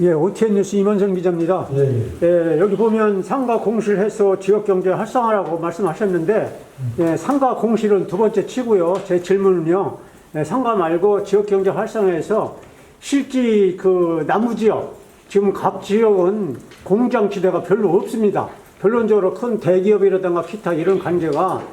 예, OTN 뉴스 임원성 기자입니다. 여기 보면 상가 공시를 해서 지역경제 활성화라고 말씀하셨는데, 상가 공시는 두 번째 치고요. 제 질문은요, 상가 말고 지역경제 활성화에서 실제 그 남부지역, 지금 각 지역은 공장지대가 별로 없습니다. 결론적으로 큰 대기업이라든가 기타 이런 관계가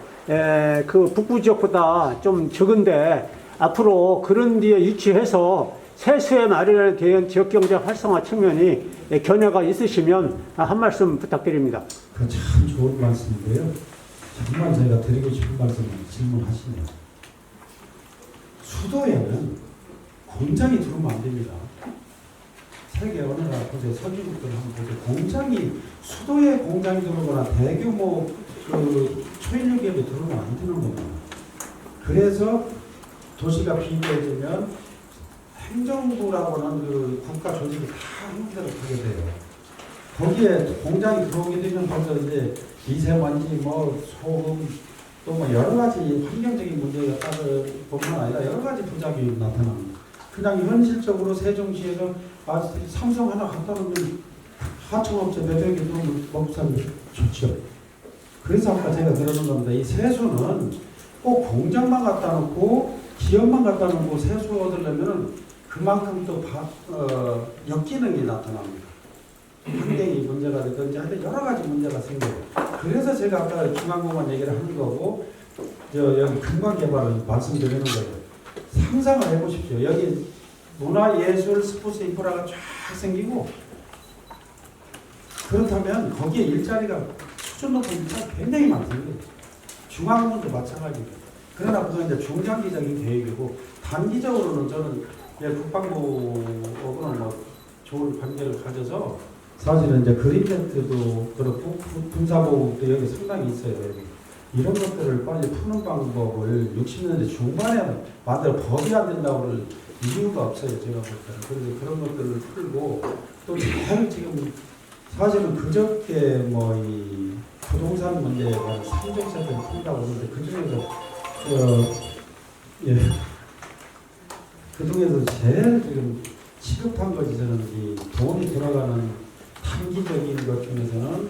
그 북부 지역보다 좀 적은데, 앞으로 그런 데에 위치해서 세수의 마련에 대한 지역경제 활성화 측면이 견해가 있으시면 한 말씀 부탁드립니다. 그 참 좋은 말씀인데요. 정말 제가 드리고 싶은 말씀을 질문하시네요. 수도에는 공장이 들어오면 안 됩니다. 세계 어느 나라 보세요. 선진국들 한번 보세요. 공장이 수도에 공장이 들어오거나 대규모 그 초인류 기업이 들어오면 안 되는 겁니다. 그래서 도시가 빈대해지면 행정부라고 하는 그 국가 조직이 다 형태를 하게 돼요. 거기에 공장이 들어오게 되면 벌써 이제 미세먼지, 뭐 소음, 또 뭐 여러 가지 환경적인 문제가 따를 뿐만 아니라 여러 가지 부작용이 나타납니다. 그냥 현실적으로 세종시에서 삼성 하나 갖다 놓으면 하청업체 몇백 개 들어오면 먹고 살기 좋죠. 그래서 아까 제가 그러는 겁니다. 이 세수는 꼭 공장만 갖다 놓고 기업만 갖다 놓고 세수 얻으려면 그만큼 또 역기능이 나타납니다. 환경이 문제가 되든지 하여튼 여러 가지 문제가 생겨요. 그래서 제가 아까 중앙공원 얘기를 하는 거고, 여기 근방개발을 말씀드리는 거예요. 상상을 해보십시오. 여기 문화예술 스포츠 인프라가 쫙 생기고, 그렇다면 거기에 일자리가 수준 높은 일자리가 굉장히 많습니다. 중앙공원도 마찬가지입니다. 그러나 그건 이제 중장기적인 계획이고, 단기적으로는 저는 국방부하고는 뭐 좋은 관계를 가져서 사실은 이제 그린벨트도 그렇고 군사보호도 여기 상당히 있어요. 여기. 이런 것들을 빨리 푸는 방법을 60년대 중반에 만들어 법이 안 된다고 할 이유가 없어요. 제가 볼 때는. 그래서 그런 것들을 풀고 또 잘 지금 사실은 그저께 뭐 이 부동산 문제에 관한 3종 세트를 푼다고 하는데 그중에서 그중에서 제일 지금 시급한 것이 저는 이 돈이 들어가는 단기적인 것 중에서는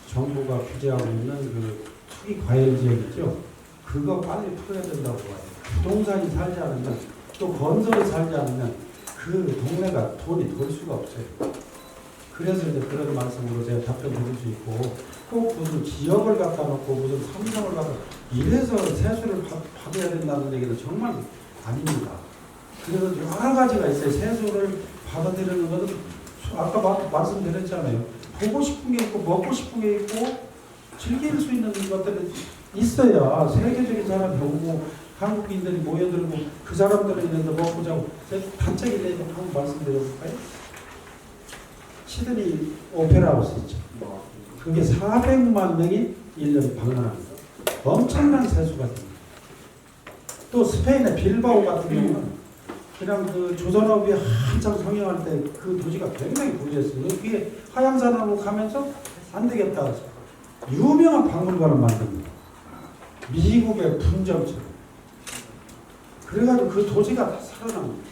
정부가 규제하고 있는 그 투기 과열 지역 있죠. 그거 빨리 풀어야 된다고 봐요. 부동산이 살지 않으면 또 건설이 살지 않으면 그 동네가 돈이 돌 수가 없어요. 그래서 이제 그런 말씀으로 제가 답변 드릴 수 있고, 꼭 무슨 지역을 갖다 놓고 무슨 삼성을 갖다 이래서 세수를 받아야 된다는 얘기는 정말 아닙니다. 그래서 여러 가지가 있어요. 세수를 받아들이는 것은 아까 말씀드렸잖아요. 보고 싶은 게 있고 먹고 싶은 게 있고 즐길 수 있는 것들이 있어야 세계적인 사람이 오고 한국인들이 모여들고 그 사람들은 있는데 먹고 자고. 단적인 예를 한번 말씀드려볼까요? 시드니 오페라 하우스 있죠. 그게 400만 명이 1년에 방문합니다. 엄청난 세수가 됩니다. 또 스페인의 빌바오 같은 경우는 그냥 그 조선업이 한창 성행할 때 그 도시가 굉장히 부유했어요. 그게 하향산업으로 가면서 안 되겠다. 유명한 박물관을 만듭니다. 미국의 분점처럼. 그래가지고 그 도시가 다 살아납니다.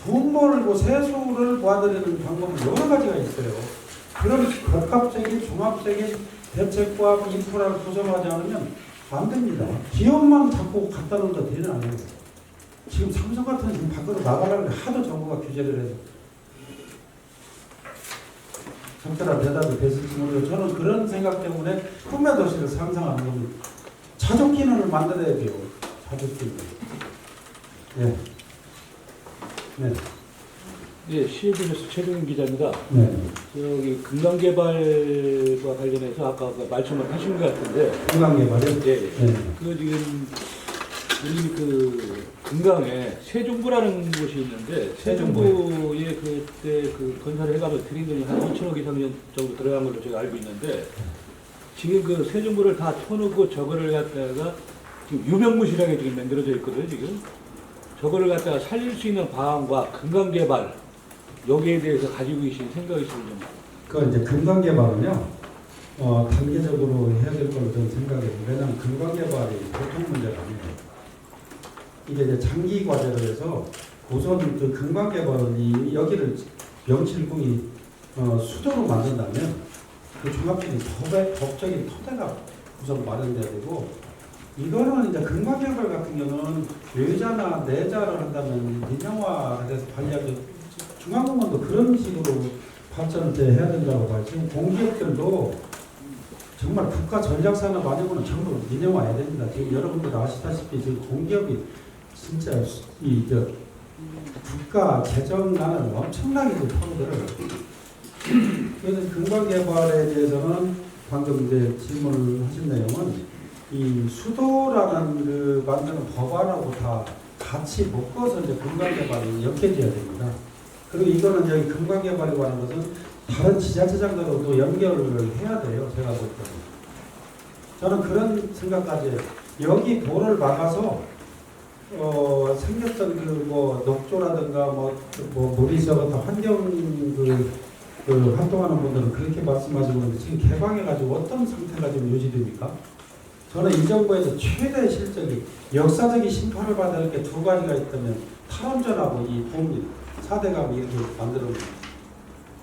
돈 벌고 세수를 모아들이는 방법은 여러 가지가 있어요. 그런 복합적인 종합적인 대책과 인프라를 구성하지 않으면 안 됩니다. 기업만 자꾸 갖다 놓는다 되는 아니에요. 지금 삼성 같은 지금 밖으로 나가려면 하도 정부가 규제를 해서 적절한 대답이 됐을지 모르겠어요. 저는 그런 생각 때문에 꿈의 도시를 상상하는 겁니다. 자족 기능을 만들어야 돼요. 자족 기능. 네. 네. 네, CNB 뉴스 최동인 기자입니다. 네. 여기 금강개발과 관련해서 아까 말씀을 하신 것 같은데. 금강개발이요? 예. 네. 그 지금 우리 그 금강에 세종부라는 곳이 있는데 세종부에 그때 그 건설을 해가지고 드린 돈이 한 2천억 이상 정도 들어간 걸로 제가 알고 있는데 지금 그 세종부를 다 터놓고 저거를 갖다가 지금 유명무실하게 지금 만들어져 있거든요. 지금 저거를 갖다가 살릴 수 있는 방안과 금강개발 여기에 대해서 가지고 계신 생각이 있으면 좀. 그 이제 금강개발은요, 단계적으로 해야 될 걸로 저는 생각해요. 왜냐하면 금강개발이 보통 문제가 아니에요. 이게 이제 장기 과제로 해서 우선 그 금강개발은 여기를 명칠궁이 수도로 만든다면 그 종합적인 법적인 토대가 우선 마련돼야 되고, 이거는 이제 금강개발 같은 경우는 외자나 내자를 한다면 민영화가 돼서 관리하기, 중앙공원도 그런 식으로 발전을 해야 된다고 봐요. 지금 공기업들도 정말 국가 전략산업 아니고는 전부 민영화해야 됩니다. 지금 여러분들 아시다시피 지금 공기업이 진짜 국가 재정난을 엄청나게 좀 파고들어요. 그래서 금강개발에 대해서는 방금 이제 질문을 하신 내용은 이 수도라는 그 만드는 법안하고 다 같이 묶어서 이제 금강개발이 엮여져야 됩니다. 그리고 이거는 여기 금강개발에 관한 것은 다른 지자체장들하고도 연결을 해야 돼요. 제가 볼 때는. 저는 그런 생각까지 해요. 여기 도를 막아서 생겼던 그 뭐 녹조라든가 뭐 물이 적어서 환경 그 활동하는 분들은 그렇게 말씀하시고 있는데 지금 개방해가지고 어떤 상태가 지금 유지됩니까? 저는 이 정부에서 최대 실적이 역사적인 심판을 받을 게 두 가지가 있다면 탈원전하고 이 봄 4대강 이렇게 만들어 놓은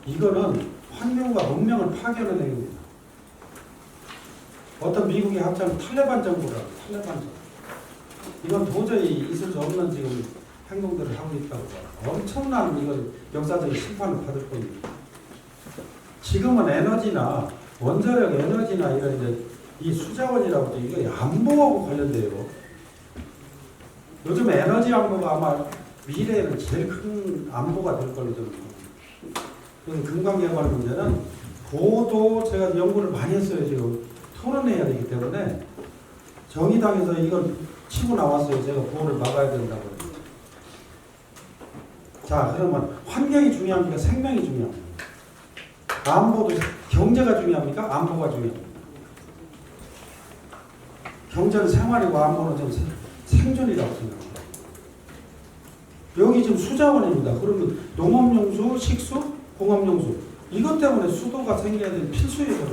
이거는 환경과 문명을 파괴하는 행위입니다. 어떤 미국이 합참 탈레반 정부라고 탈레반 정부. 이건 도저히 있을 수 없는 지금 행동들을 하고 있다고 봐요. 엄청난 이건 역사적인 심판을 받을 겁니다. 지금은 에너지나 원자력 에너지나 이런 이제 이 수자원이라고 이거 안보하고 관련돼요. 요즘 에너지 안보가 아마 미래에는 제일 큰 안보가 될 걸로 저는 봅니다. 그래서 금강개발 문제는 보도 제가 연구를 많이 했어요. 지금 토론해야 되기 때문에 정의당에서 이걸 치고 나왔어요. 제가 보호를 막아야 된다고. 자, 그러면 환경이 중요합니까? 생명이 중요합니까? 안보도 경제가 중요합니까? 안보가 중요합니까? 경제는 생활이고 안보는 좀 생존이라고 생각합니다. 여기 지금 수자원입니다. 그러면 농업용수, 식수, 공업용수 이것 때문에 수도가 생겨야 되는 필수예요.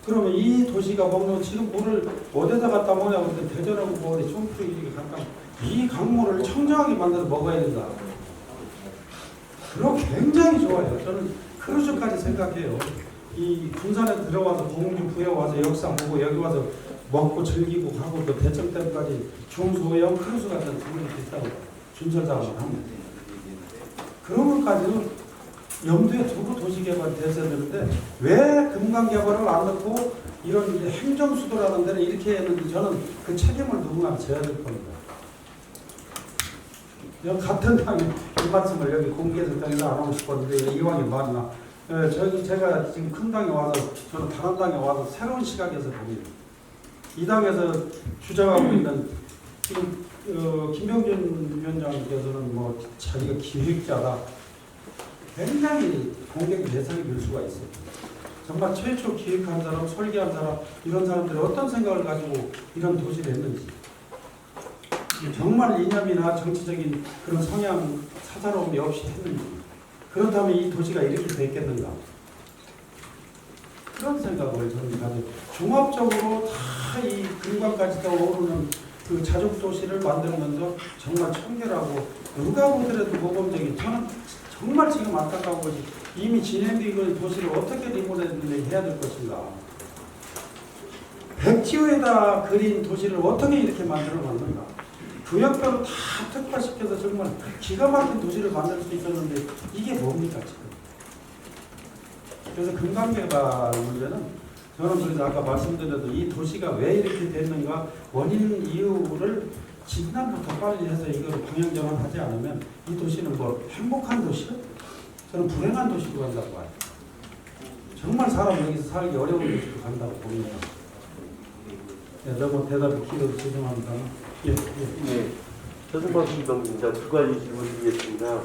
그러면 이 도시가 먹는 지금 물을 어디다 갖다 먹냐고 했더니 대전하고 뭐 어디 송풀이 이렇게 갖다 이 강물을 청정하게 만들어 먹어야 된다. 그럼 굉장히 좋아요. 저는 크루즈까지 생각해요. 이 군산에 들어와서 공주 부여 와서 역사 보고 여기 와서 먹고 즐기고 가고 또 대청댐까지 중소형 크루즈 같은 장면이 있다고 준설작업을 합니다. 그런 것까지는 염두에 두고 도시개발이 됐어야 되는데 왜 금강개발을 안 넣고 이런 행정수도라는 데는 이렇게 했는지 저는 그 책임을 누군가 져야 될 겁니다. 같은 당에 이 말씀을 여기 공개해서 당에서 안 하고 싶었는데 이왕이 말이나 제가 지금 큰 당에 와서 저는 다른 당에 와서 새로운 시각에서 봅니다. 이 당에서 주장하고 있는 지금 김병준 위원장께서는 뭐 자기가 기획자다. 굉장히 공격의 대상이 될 수가 있어요. 정말 최초 기획한 사람, 설계한 사람 이런 사람들이 어떤 생각을 가지고 이런 도시를 했는지 정말 이념이나 정치적인 그런 성향, 사사로움이 없이 했는지 그렇다면 이 도시가 이렇게 됐겠는가 그런 생각을 저는 가지고 종합적으로 다 이 금강까지 다 오르는 그 자족 도시를 만들면서 정말 청결하고 누가 보더라도 모범적인 저는 정말 지금 안타까운 것이 이미 진행되고 있는 도시를 어떻게 리모델링 해야 될 것인가. 백지호에다 그린 도시를 어떻게 이렇게 만들어놨는가. 구역별로 다 특화시켜서 정말 기가 막힌 도시를 만들 수 있었는데 이게 뭡니까 지금. 그래서 금강개발 문제는 저는 그래서 아까 말씀드려도 이 도시가 왜 이렇게 됐는가 원인 이유를 진단부터 빨리 해서 이걸 방향전환하지 않으면 이 도시는 뭐 행복한 도시요? 저는 불행한 도시로 간다고 봐요. 정말 사람 여기서 살기 어려운 도시로 간다고 봅니다. 네, 너무 대답이 길어서 죄송합니다. 예. 최승박 부장입니다. 두 가지 질문 드리겠습니다.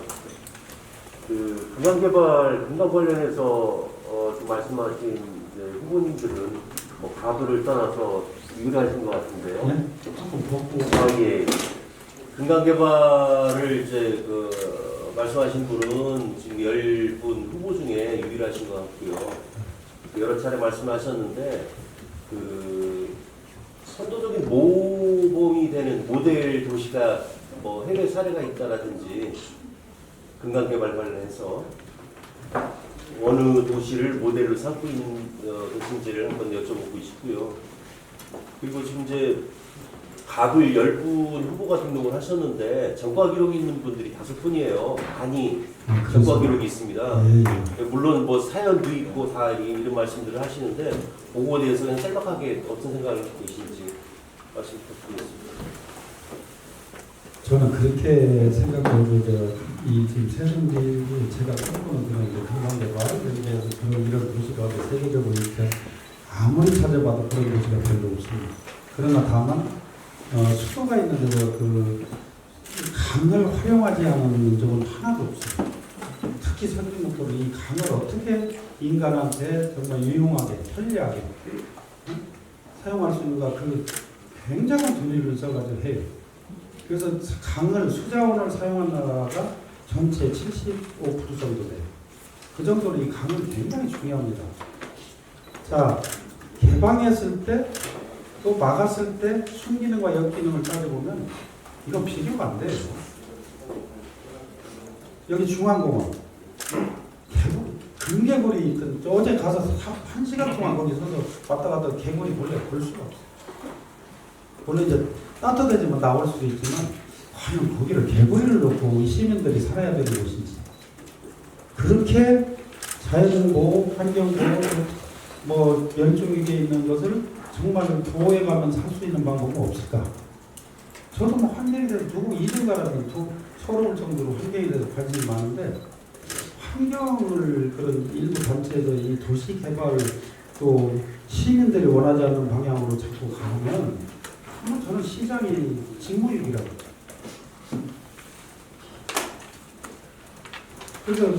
그 금강개발 관련해서 지금 말씀하신 후보님들은 뭐 가부를 떠나서 유일하신 것 같은데요. 네? 조금 벗고. 예. 금강개발을 이제 말씀하신 분은 지금 10분 후보 중에 유일하신 것 같고요. 여러 차례 말씀하셨는데 선도적인 모범이 되는 모델 도시가 뭐 해외 사례가 있다라든지 금강개발 관련해서 어느 도시를 모델로 삼고 있는 도시인지를 한번 여쭤보고 싶고요. 그리고 지금 이제 가불 10분 후보가 등록을 하셨는데 전과 기록이 있는 분들이 5분이에요. 많이 전과 기록이 있습니다. 물론 뭐 사연도 있고 다 이런 말씀들을 하시는데 그거에 대해서 그냥 짤막하게 어떤 생각을 갖고 계신지 말씀 부탁드리겠습니다. 저는 그렇게 생각해요. 이 지금 세종대이 제가 꿈꾸는 그런 이제 금강개발 그래서 그런 이런 도시가 세계적으로 이렇게 아무리 찾아봐도 그런 도시가 별로 없습니다. 그러나 다만 수도가 있는 데서 그 강을 활용하지 않은 적은 하나도 없어요. 특히 선진국도 이 강을 어떻게 인간한테 정말 유용하게 편리하게 사용할 수 있는가 그 굉장한 돈을 써가지고 해요. 그래서 강을 수자원을 사용한 나라가 전체 75% 정도 돼요. 그 정도로 이 강은 굉장히 중요합니다. 자, 개방했을 때 또 막았을 때 순기능과 역기능을 따져보면 이건 비교가 안 돼요. 여기 중앙공원 금개구리 있던 어제 가서 1시간 동안 거기 서서 왔다 갔다 개구리 원래 볼 수가 없어요. 물론 이제 따뜻해지면 나올 수도 있지만 과연 거기를 개구리를 놓고 시민들이 살아야 되는 곳인지 그렇게 자연보호, 환경보호, 뭐 멸종위기에 있는 것을 정말 보호해가면 살 수 있는 방법은 없을까? 저도 뭐 환경에 대해서 누구 이등가라면 서러울 정도로 환경에 대해서 관심이 많은데 환경을 그런 일부 단체에서 이 도시 개발을 또 시민들이 원하지 않는 방향으로 자꾸 가면 저는 시장이 직무유기라고. 그래서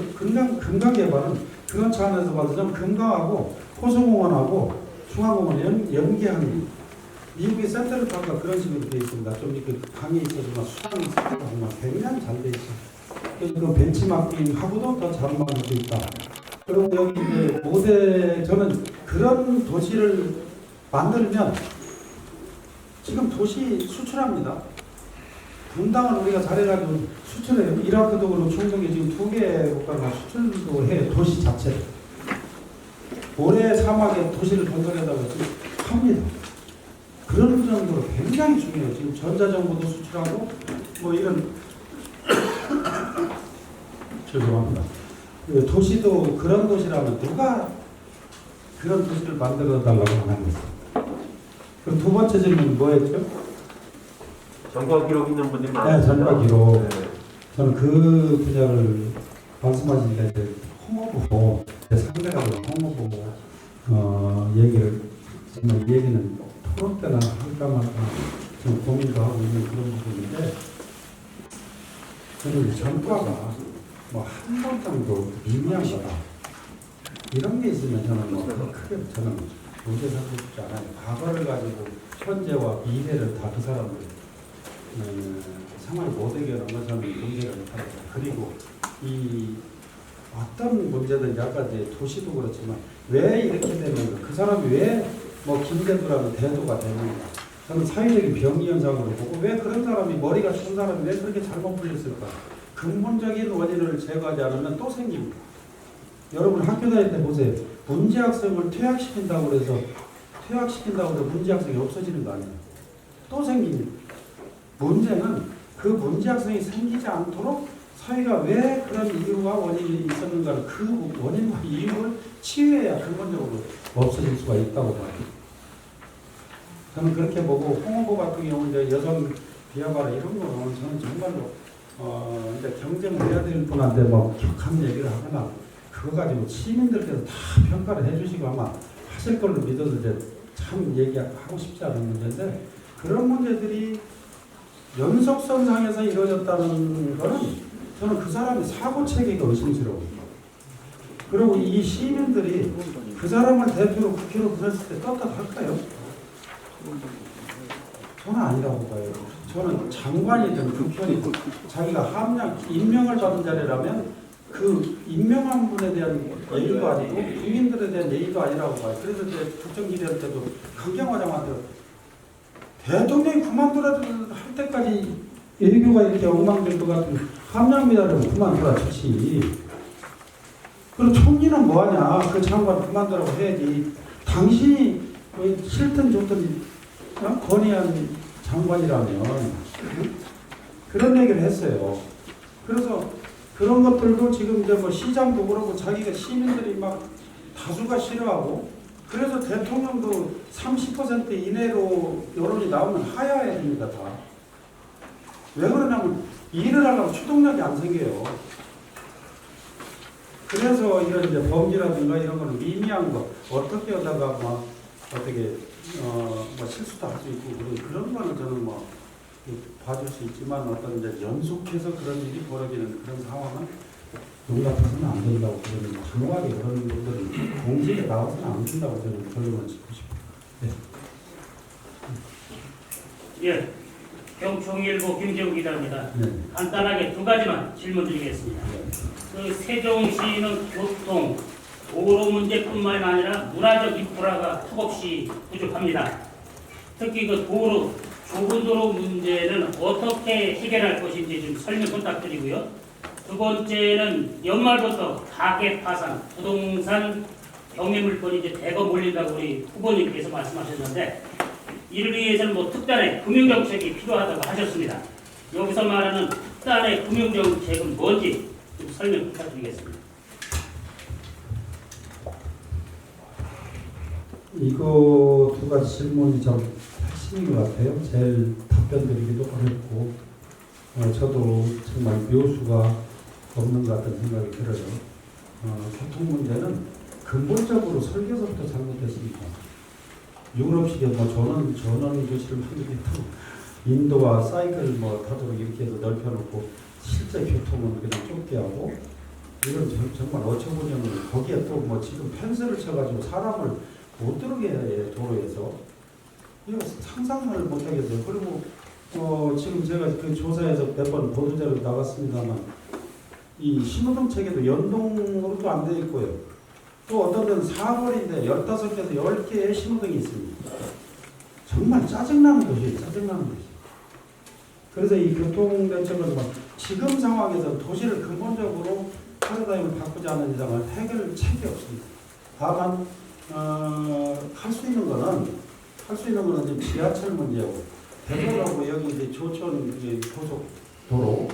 금강개발은 그런 차원에서 봐서 금강하고 호수공원하고 중앙공원을 연계하는 미국의 센트럴파크가 그런 식으로 되어 있습니다. 좀 이렇게 강이 있어서 수당이 있어서 정말 굉장히 잘 되어 있어요. 그래서 벤치마킹하고도 더 잘 맞고 있다. 그리고 여기 이제 모델 저는 그런 도시를 만들면 지금 도시 수출합니다. 분당을 우리가 잘해가지고 수출해요. 이라크도 그렇고 중동에 지금 2개 국가가 수출도 해요. 도시 자체를. 올해 사막에 도시를 건설하다가 지금 합니다. 그런 정도로 굉장히 중요해요. 지금 전자정보도 수출하고 뭐 이런 죄송합니다. 도시도 그런 도시라면 누가 그런 도시를 만들어 달라고 하는 거죠. 그럼 두 번째 질문은 뭐였죠? 전과 기록 있는 분들이 네, 많습니다. 전과 기록. 네. 저는 그 분야를 말씀하신 때 홍보부 제 상대가 홍보부 얘기를 정말 이 얘기는 토론 때나 할까 말까 좀 고민도 하고 있는 그런 부분인데 저는 전과가 뭐 한 번 정도 미미한 거다 이런 게 있으면 저는 뭐 크게 저는 문제 삼고 싶지 않아요. 과거를 가지고 현재와 미래를 다 그 사람들 상황이 못 해결한 건 저는 문제가 있다. 그리고 이 어떤 문제든지 아까 이제 도시도 그렇지만 왜 이렇게 되는 그 사람이 왜 뭐 김대두라는 대도가 되는가 저는 사회적인 병리 현상으로 보고 왜 그런 사람이 머리가 좋은 사람이 왜 그렇게 잘못 풀렸을까 근본적인 원인을 제거하지 않으면 또 생깁니다. 여러분 학교 다닐 때 보세요. 문제 학생을 퇴학시킨다고 해서 문제 학생이 없어지는 거 아니에요. 또 생깁니다. 문제는 그 문제 학생이 생기지 않도록 사회가 왜 그런 이유와 원인이 있었는가를 그 원인과 이유를 치유해야 근본적으로 없어질 수가 있다고 봐요. 저는 그렇게 보고 홍보부 같은 경우 이제 여성 비하바라 이런 거는 저는 정말로 이제 경쟁을 해야 될 분한테 뭐 격한 얘기를 하거나 그거 가지고 시민들께서 다 평가를 해주시고 아마 하실 걸로 믿어도 이제 참 얘기하고 싶지 않은 문제인데 그런 문제들이 연속선상에서 이루어졌다는 거는 저는 그 사람의 사고 체계가 의심스러워요. 그리고 이 시민들이 그 사람을 대표로 국회로 보냈을 때 떳떳할까요? 저는 아니라고 봐요. 저는 장관이든 국회의원이든 자기가 함량, 임명을 받은 자리라면 그 임명한 분에 대한 예의도 아니고 국민들에 대한 예의도 아니라고 봐요. 그래서 이제 국정기대할 때도 강경화장한테 대통령이 그만두라 할 때까지 애교가 이렇게 엉망될 것 같으면 함량미달은 그만둬라 좋지. 그럼 총리는 뭐하냐? 그 장관 그만두라고 해야지. 당신이 왜 싫든 좋든 건의한 장관이라면 응? 그런 얘기를 했어요. 그래서 그런 것들도 지금 이제 뭐 시장도 그러고 자기가 시민들이 막 다수가 싫어하고 그래서 대통령도 30% 이내로 여론이 나오면 하야해야 됩니다. 다. 왜 그러냐면 일을 하려면 추동력이 안 생겨요. 그래서 이런 이제 범죄라든가 이런 거는 미미한 거 어떻게 하다가 막 어떻게 뭐 실수도 할 수 있고 그런 거는 저는 뭐 봐줄 수 있지만 어떤 이제 연속해서 그런 일이 벌어지는 그런 상황은 용납해서는 안 된다고 저는 단호하게 그런 분들은 공직에 나와서는 안 된다고 저는 결론을 짓고 싶어요. 네. 예, 경총일보 김재우 기자입니다. 네. 간단하게 두 가지만 질문드리겠습니다. 그 세종시는 교통, 도로 문제뿐만 아니라 문화적 인프라가 턱없이 부족합니다. 특히 그 도로, 좁은 도로 문제는 어떻게 해결할 것인지 좀 설명 부탁드리고요. 두 번째는 연말부터 가계 파산, 부동산 경매물건이 이제 대거 몰린다고 우리 후보님께서 말씀하셨는데 이를 위해서는 뭐 특단의 금융정책이 필요하다고 하셨습니다. 여기서 말하는 특단의 금융정책은 뭔지 좀 설명 부탁드리겠습니다. 이거 두 가지 질문이 좀 핵심인 것 같아요. 제일 답변 드리기도 어렵고 저도 정말 묘수가 없는 것 같다는 생각이 들어요. 교통 문제는 근본적으로 설계서부터 잘못됐습니다. 유럽식의 뭐 전원 교실을 만들겠다고 인도와 사이클 뭐 타도록 이렇게 해서 넓혀놓고 실제 교통은 그냥 좁게 하고 이건 정말 어처구니없는 거기에 또 뭐 지금 펜스를 쳐가지고 사람을 못 들어게 해 도로에서 이거 상상을 못 하겠어요. 그리고 지금 제가 그 조사에서 몇 번 보도자료 나갔습니다만 이 신호등 체계도 연동으로도 안 돼 있고요. 또 어떤 데는 사거리인데 15개에서 10개의 신호등이 있습니다. 정말 짜증나는 도시예요. 짜증나는 도시. 그래서 이 교통대책은 뭐 지금 상황에서 도시를 근본적으로 패러다임을 바꾸지 않는 이상은 해결책이 없습니다. 다만 할 수 있는 거는 지금 지하철 문제고 대도로하고 여기 이제 조천 고속도로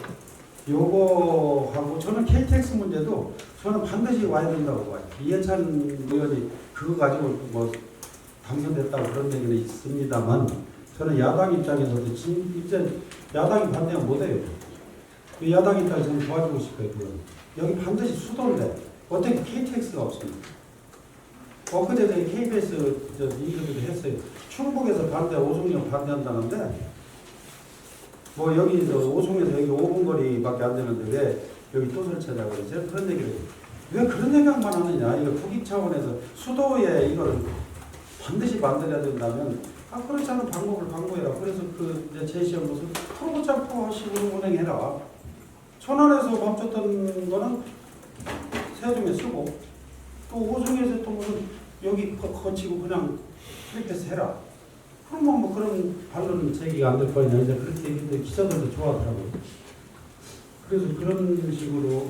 요거하고 저는 KTX 문제도 저는 반드시 와야 된다고 봐요. 이해찬 의원이 그거 가지고 뭐 당선됐다고 그런 얘기는 있습니다만 저는 야당 입장에서도 이제 야당이 반대하면 못해요. 그 야당 입장에서 저는 도와주고 싶어요. 그건. 여기 반드시 수도인데 어떻게 KTX가 없습니까? 엊그제 저희 KBS 인터뷰도 했어요. 충북에서 반대, 오송역 반대한다는데 뭐 여기 오송에서 여기 5분 거리밖에 안 되는데 왜 여기 또 설치하자고 그래요. 제가 그런 얘기를 해요. 왜 그런 생각만 하느냐. 이거 국익 차원에서 수도에 이걸 반드시 만들어야 된다면 그렇지 않은 방법을 강구해라. 그래서 그 이제 제시한 것은 프로그램식으로 운행해라. 천안에서 멈췄던 거는 세종에 쓰고 또 오송에서 또 무슨 여기 거치고 그냥 프리패스 해라. 그러면 뭐 그런 반론 제기가 안 될 거 아니냐. 이제 그렇게 얘기했는데 기자들도 좋아하더라고요. 그래서 그런 식으로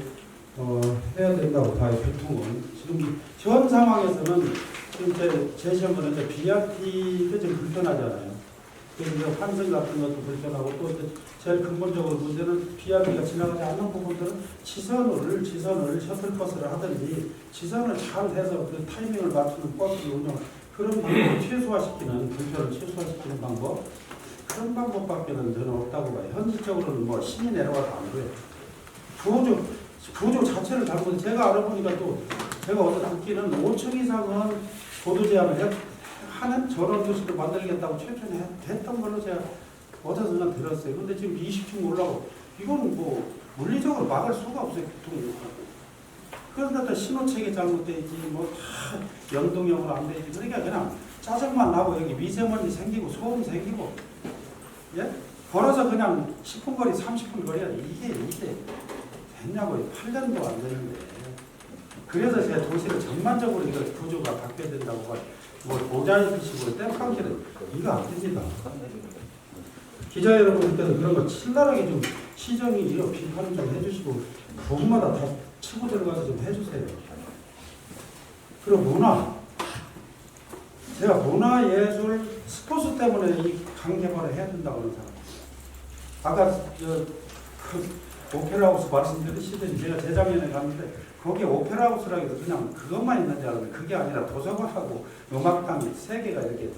해야 된다고 봐요. 교통은 지금 현 상황에서는 지금 제시한 거는 이제 BRT도 좀 불편하잖아요. 그래서 환승 같은 것도 불편하고 또 제일 근본적으로 문제는 BRT가 지나가지 않는 부분들은 지선을 셔틀버스를 하든지 지선을 잘 해서 그 타이밍을 맞추는 버스를 운영 그런 방법을 최소화시키는 불편을 최소화시키는 방법 그런 방법밖에는 저는 없다고 봐요. 현실적으로는 뭐 신이 내려와도 안 돼요. 구조 자체를 잘못해 제가 알아보니까 또 제가 어디서 듣기는 5층 이상은 보도 제한을 하는 저런 도시를 만들겠다고 최초에 했던 걸로 제가 어디서 들었어요. 근데 지금 20층 올라가고 이건 뭐 물리적으로 막을 수가 없어요. 교통이. 그런데 신호체계 잘못되어 있지 뭐 다 연동형으로 안 되지. 그러니까 그냥 짜증만 나고 여기 미세먼지 생기고 소음 생기고 예? 걸어서 그냥 10분 거리 30분 거리야. 이게 됐냐고요. 8년도 안 되는데. 그래서 제가 도시를 전반적으로 이거 구조가 바뀌어야 된다고 봐요. 뭐 모자이크 식으로 땜빵질은 이거 안 됩니다. 기자 여러분께서 그런 거 친절하게 좀 시정이 이런 비판 좀 해주시고 부분마다 다 치고 들어가서 좀 해주세요. 그리고 문화. 제가 문화예술 스포츠 때문에 이 강개발을 해야 된다고 하는 사람. 아까 오페라하우스 말씀드리시더니 제가 재작년에 갔는데 거기에 오페라하우스라고 해서 그냥 그것만 있는 줄 알았는데 그게 아니라 도서관하고 음악당이 3개가 이렇게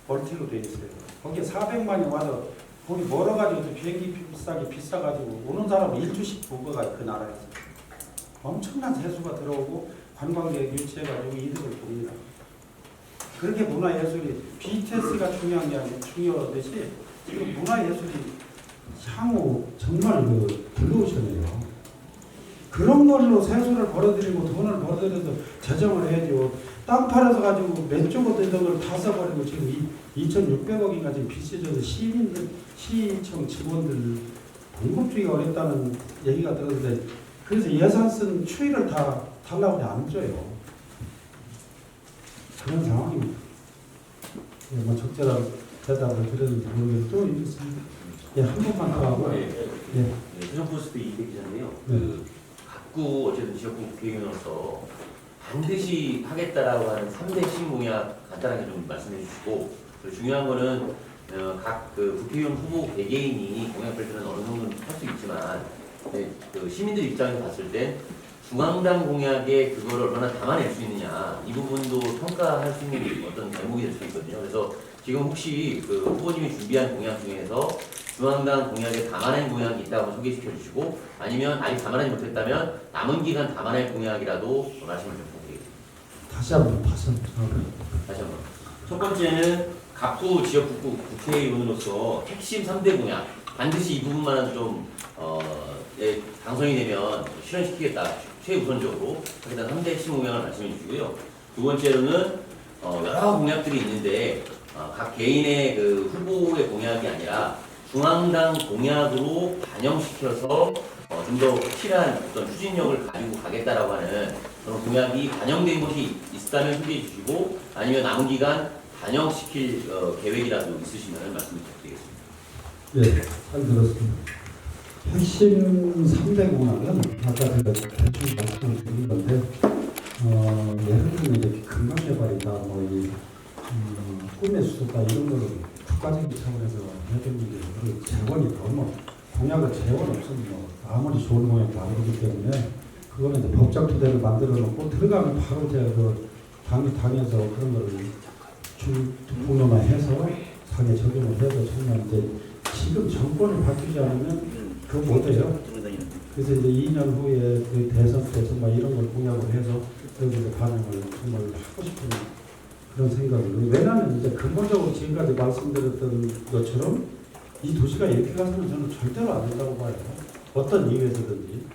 멀티로 되어 있어요. 거기에 400만이 와서 거기 멀어가지고 또 비행기 비싸가지고 오는 사람은 1주씩 보고가 그 나라에서 엄청난 세수가 들어오고 관광객 유치해가지고 이득을 봅니다. 그렇게 문화예술이 BTS가 중요한 게 아니라 중요하듯이 지금 문화예술이 향후 정말 블루오션이에요. 그런 걸로 세수를 벌어들이고 돈을 벌어들여서 재정을 해야죠. 땅 팔아서 가지고 몇 조고 되던 걸 다 써버리고 지금 2,600억인가 지금 빚이 져서 시민들, 시청 직원들 공급주기가 어렵다는 얘기가 들었는데 그래서 예산 쓴 추이를 다 달라고 안 줘요. 그런 상황입니다. 예, 뭐 적절한 대답을 드렸는지 모르겠는데 또 있습니다. 예, 한 번만 더 하고. 예. 수정포스트 이대 기자인데요. 네. 그 각구 어쨌든 지역구 국회의원으로서 반드시 하겠다라고 하는 3대 신공약 간단하게 좀 말씀해 주시고 그리고 중요한 거는 각 그 국회의원 후보 개개인이 공약 발표는 어느 정도는 할 수 있지만 네, 그 시민들 입장에서 봤을 때 중앙당 공약에 그걸 얼마나 담아낼 수 있느냐 이 부분도 평가할 수 있는 어떤 대목이 될 수 있거든요. 그래서 지금 혹시 그 후보님이 준비한 공약 중에서 중앙당 공약에 담아낸 공약이 있다고 소개시켜 주시고 아니면 아직 담아내지 못했다면 남은 기간 담아낼 공약이라도 말씀을 좀 부탁드리겠습니다. 다시 한번. 다시 한번. 첫 번째는 각구 지역구 국회의원으로서 핵심 3대 공약 반드시 이 부분만은 좀 당선이 되면 실현시키겠다 최우선적으로 하겠다 3대 핵심 공약을 말씀해 주시고요. 두 번째로는 여러 공약들이 있는데 각 개인의 그 후보의 공약이 아니라 중앙당 공약으로 반영시켜서 좀 더 확실한 어떤 추진력을 가지고 가겠다라고 하는 그런 공약이 반영된 것이 있다면 소개해 주시고 아니면 남은 기간 반영시킬 계획이라도 있으시면 말씀 부탁드리겠습니다. 예, 잘 들었습니다. 핵심 3대 공약은 아까 제가 대충 말씀을 드린 건데 예를 들면 이제 근간개발이다 뭐 꿈의 수도다 이런 거를 국가적인 차원에서 해야 되는 게 재원이 너무 공약을 재원 없으면 뭐 아무리 좋은 공약도 안 되기 때문에 그거는 이제 법적 토대를 만들어 놓고 들어가면 바로 제가 그 당에서 그런 거를 중폭로만해서 상에 적용을 해서 정말 이제 지금 정권을 바뀌지 않으면 그거 못해요. 그래서 이제 2년 후에 그 대선 때 정말 이런 걸 공약을 해서 여기서 반영을 정말 하고 싶은 그런 생각을. 왜냐하면 이제 근본적으로 지금까지 말씀드렸던 것처럼 이 도시가 이렇게 가서는 저는 절대로 안 된다고 봐요. 어떤 이유에서든지.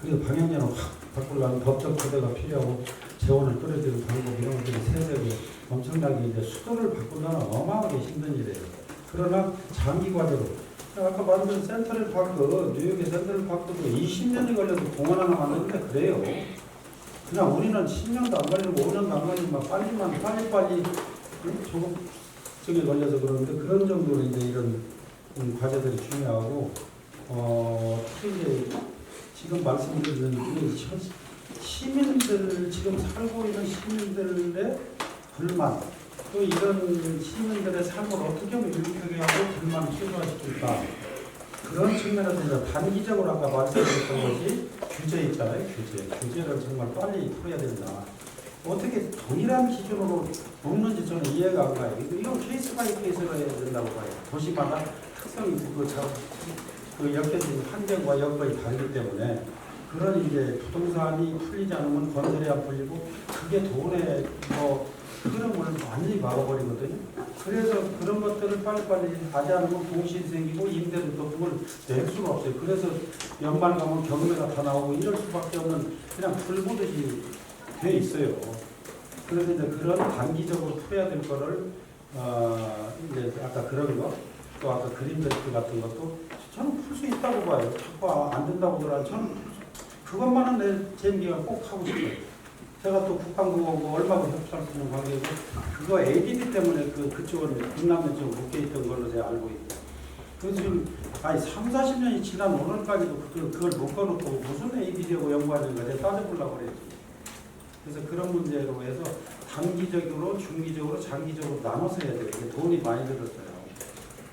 그래서 방향제는 확 바꾸려면 법적 토대가 필요하고 재원을 끌어들이는 방법 이런 것들이 세세고 엄청나게 이제 수도를 바꾸려면 어마어마하게 힘든 일이에요. 그러나 장기 과제로 아까 만든 센트럴파크, 뉴욕의 센트럴파크도 20년이 걸려서 공원 하나 만드는데 그래요. 그냥 우리는 10년도 안 걸리고 5년도 안 걸리면 빨리 조금 적에 걸려서 그러는데 그런 정도로 이제 이런 과제들이 중요하고 특히 이제 지금 말씀드린 시민들 지금 살고 있는 시민들의 불만 또 이런 시민들의 삶을 어떻게 하면 유익하게 하고 불만을 최소화시킬까 그런 측면에서 이제 단기적으로 아까 말씀드렸던 것이 규제 있잖아요. 규제를 정말 빨리 풀어야 된다. 어떻게 동일한 기준으로 묶는지 저는 이해가 안 가요. 이건 케이스 바이 케이스로 해야 된다고 봐요. 도시마다 특성이 그 엮여진 환경과 여건이 다르기 때문에 그런 이제 부동산이 풀리지 않으면 건설이 안 풀리고 그게 돈의 흐름을 완전히 막아버리거든요. 그래서 그런 것들을 빨리빨리 하지 않으면 공실이 생기고 임대료도 그걸 낼 수가 없어요. 그래서 연말 가면 경매가 다 나오고 이럴 수밖에 없는 그냥 불보듯이 돼 있어요. 그래서 이제 그런 단기적으로 풀어야 될 거를 이제 아까 그런 거, 또 아까 그린벨트 같은 것도 저는 풀 수 있다고 봐요. 자꾸 안 된다고 그러면 저는 그것만은 내 재미가 꼭 하고 싶어요. 제가 또 국방부하고 얼마나 협조할 수 있는 관계고 그거 ADD 때문에 그쪽은 국남면 좀 묶여 있던 걸로 제가 알고 있고 그래서 지금 아니 3, 40년이 지난 오늘까지도 그걸 묶어놓고 무슨 ABD하고 연구하는 거냐 따져보려고 그랬지. 그래서 그런 문제로 해서 단기적으로, 중기적으로, 장기적으로 나눠서 해야 돼요. 이게 돈이 많이 들었어요.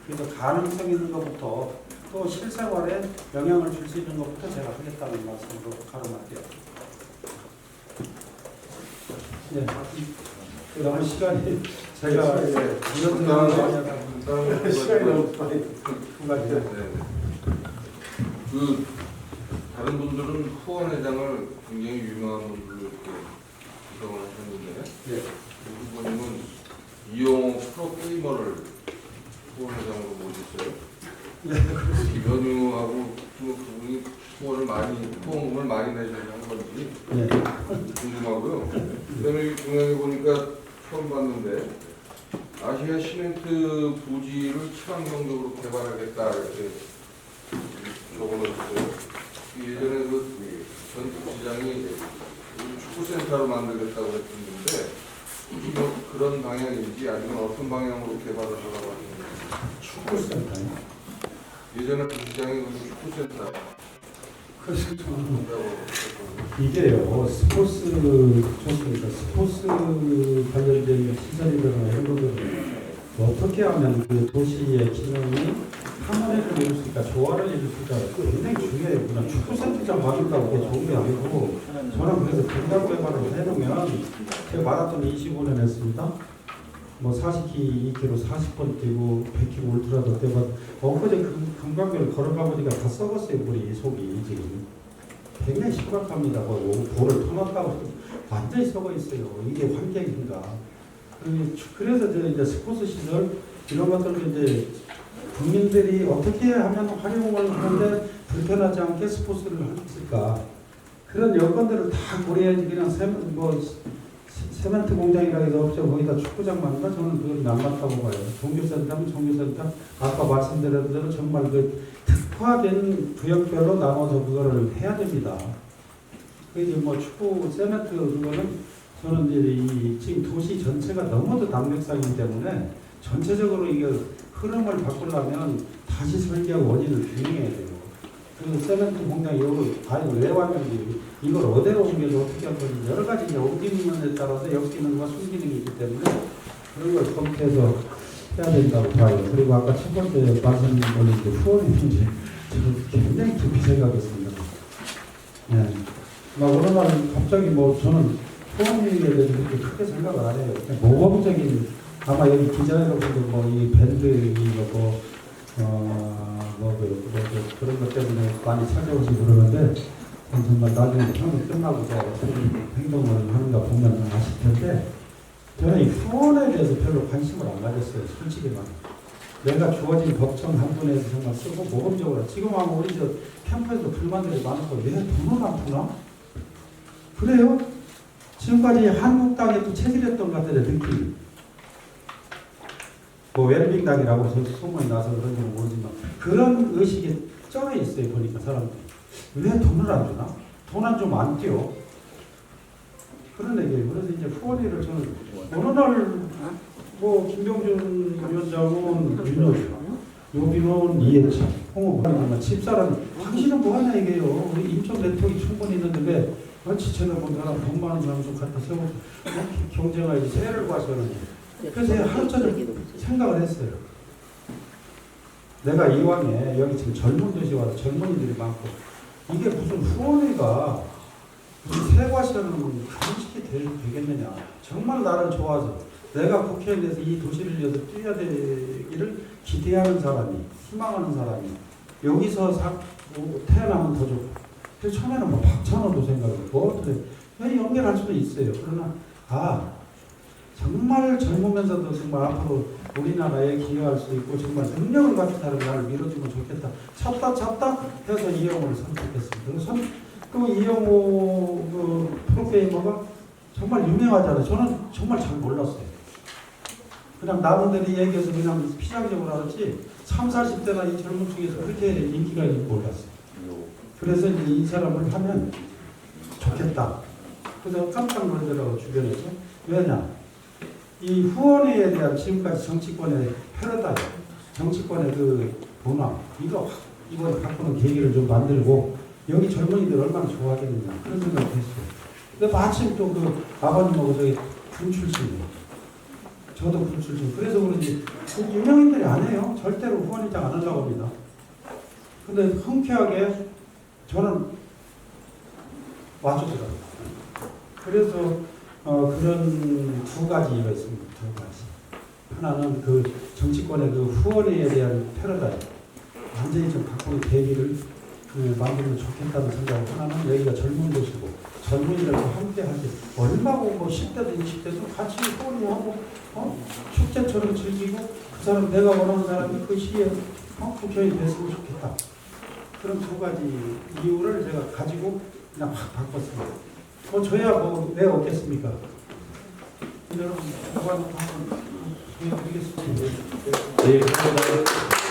그래서 가능성 있는 것부터 또 실생활에 영향을 줄 수 있는 것부터 제가 하겠다는 말씀으로 가름할게요. 네. 그다음에 시간이 제가 이런 거 시간이 너무 많이 가지고 그 다른 분들은 후원 회장을 굉장히 유명한 분들로 이렇게 구성을 하셨는데 네. 우리 후보님은 이용호 프로 게이머를 후원 회장으로 모셨어요. 김현우하고 그분이 후원금을 많이 내셔서 한 건지 네. 궁금하고요. 그다음에 동영에 보니까 처음 봤는데 아시아 시멘트 부지를 친환경적으로 개발하겠다 이렇게 적어놓으셨어요. 예전에 전 부시장이 축구센터로 만들겠다고 했었는데 뭐 그런 방향인지 아니면 어떤 방향으로 개발을 하라고 하시는지. 축구센터요. 예전에 부시장이 축구센터 이게요 스포츠 좋습니다. 스포츠 관련된 시설이나 이런 것들을 어떻게 하면 그 도시의 기능이 harmony를 이룰 수 있을까, 조화를 이룰 수 있을까 굉장히 중요해요. 그냥 축구센터장 만든다고 그게 좋은 게 아니고 저는 그래서 분당 개발을 해놓으면 제가 마라톤 25년 했습니다. 뭐 40키 2km 40번 뛰고 100km 울트라도 뛰고 엊그제 금강변을 걸어가 보니까 다 썩었어요. 물이 속이 지금 굉장히 심각합니다. 뭐 볼을 토막하고 완전히 썩어 있어요. 이게 환경인가? 그래서 이제 스포츠 시설 이런 것들을 이제 국민들이 어떻게 하면 활용을 하는데 불편하지 않게 스포츠를 할 수 있을까? 그런 여건들을 다 고려해야지 그냥 세멘트 공장이라 해서 없죠. 거기다 축구장 만든다? 저는 그건 안 맞다고 봐요. 종교센터면 종교센터, 아까 말씀드린 대로 정말 그 특화된 구역별로 나눠서 그거를 해야 됩니다. 그게 뭐 축구, 세멘트 그거는 저는 이제 지금 도시 전체가 너무도 단백상이기 때문에 전체적으로 이게 흐름을 바꾸려면 다시 설계하고 원인을 규명해야 돼요. 그리고 세멘트 공장 이걸 아니 왜 왔는지 이걸 어디로 옮겨서 어떻게 할 건지 여러 가지 이제 옮기는 데 따라서 역기능과 순기능이 있기 때문에 그런 걸 검토해서 해야 된다고 봐요. 그리고 아까 첫 번째 말씀드린 후원이 문제 굉장히 깊이 생각했습니다. 네. 막 어느 날 갑자기 뭐 저는 후원에 대해서 그렇게 크게 생각을 안 해요. 모범적인 아마 여기 기자 여러분들 뭐 이 밴드 이거 그런 것 때문에 많이 찾아오시고 그러는데 정말 나중에 형이 끝나고 행동을 하는가 보면 아실 텐데 저는 이 후원에 대해서 별로 관심을 안 가졌어요. 솔직히 말해. 내가 주어진 법정 한 분에서 정말 쓰고 모범적으로 지금 하면 우리 저 캠프에도 불만들이 많고 왜 돈을 안 푸나? 그래요? 지금까지 한국당에 또 체질했던 것 같아요. 느낌이. 뭐 웰빙당이라고 소문이 나서 그런지 모르지만 그런 의식이 쩔어 있어요. 보니까 사람들이 왜 돈을 안 주나? 돈 안 주면 안 뛰어. 그런 얘기예요. 그래서 이제 후원회를 저는 어느 날 뭐 김병준 위원장은 윤여준, 요비는 이해찬, 홍옥하는 집사람 당신은 뭐하냐 이게요. 우리 인적 네트워크 충분히 있는데 왜 지체는 본 사람 돈 많은 사람 좀 갖다 세워서 경쟁하지 세를 봐서는 그래서 하루 종일 생각을 했어요. 내가 이왕에 여기 지금 젊은 도시 와서 젊은이들이 많고 이게 무슨 후원회가 무슨 세과시라는 그런 식이 되겠느냐. 정말 나를 좋아서 내가 국회의원에서 이 도시를 위해서 뛰어야 되기를 기대하는 사람이 희망하는 사람이 여기서 태어나면 더 좋고 그래서 처음에는 뭐 박찬호도 생각했고 연결할 수도 있어요. 그러나 정말 젊으면서도 정말 앞으로 우리나라에 기여할 수 있고 정말 능력을 가진 사람이 나를 밀어주면 좋겠다. 찾다 해서 이영호를 선택했습니다. 그 이영호 그 프로게이머가 정말 유명하잖아요. 저는 정말 잘 몰랐어요. 그냥 남들이 얘기해서 그냥 피상적으로 알았지 30, 40대나 이 젊은 중에서 그렇게 인기가 있는 줄 몰랐어요. 그래서 이제 이 사람을 하면 좋겠다. 그래서 깜짝 놀라더라고 주변에서. 왜냐? 이 후원회에 대한 지금까지 정치권의 패러다임, 정치권의 그 문화 이거 이번에 바꾸는 계기를 좀 만들고 여기 젊은이들 얼마나 좋아하겠느냐 그런 생각이 했어요. 근데 마침 또 그 아버님하고 저기 군 출신이에요. 저도 군 출신. 그래서 그런지 유명인들이 안 해요. 절대로 후원회장 안 하려고 합니다. 근데 흔쾌하게 저는 와주더라고요. 그래서 그런 두 가지가 있습니다. 두 가지. 하나는 그 정치권의 그 후원에 대한 패러다임 완전히 좀 바꾸는 계기를 만들면 좋겠다는 생각을 하나는 여기가 젊은 곳이고 젊은이들과 함께 할 때 얼마고 뭐 10대도 20대도 같이 후원하고 축제처럼 즐기고 그 사람 내가 원하는 사람이 그 시에 국회의원이 됐으면 좋겠다. 그런 두 가지 이유를 제가 가지고 그냥 확 바꿨습니다. 저야 뭐 왜 없겠습니까? 여러분, 한번 소개해드리겠습니다. 네, 감사합니다.